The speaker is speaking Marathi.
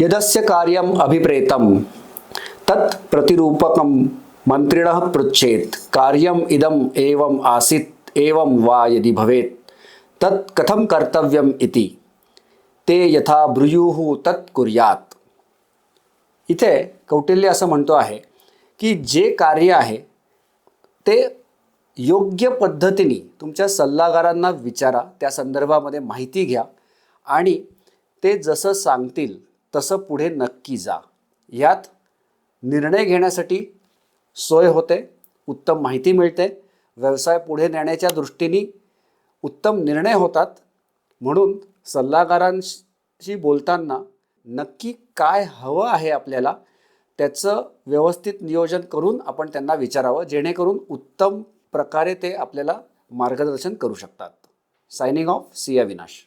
यदस्य कार्यम अभिप्रेतम तत् प्रतिरूपकम मंत्रिणः पृच्छेत कार्यम इदम एवं आसीत एवं वा यदि भवेत तत् कथम कर्तव्यम इति ते यथा ब्रूयुः तत् कुर्यात। इथे कौटिल्य असं म्हणतो आहे की जे कार्य आहे ते योग्य पद्धतीने तुमच्या सल्लागारांना विचारा, त्या संदर्भामध्ये माहिती घ्या आणि ते जसं सांगतील तसं पुढे नक्की जा। यात निर्णय घेण्यासाठी सोय होते, उत्तम माहिती मिळते, व्यवसाय पुढे नेण्याच्या दृष्टीने उत्तम निर्णय होतात। म्हणून सल्लागारांशी बोलताना नक्की काय हवं आहे आपल्याला त्याचं व्यवस्थित नियोजन करून आपण त्यांना विचारावं, जेणेकरून उत्तम प्रकारे ते आपल्याला मार्गदर्शन करू शकतात। Signing off, C Avinash.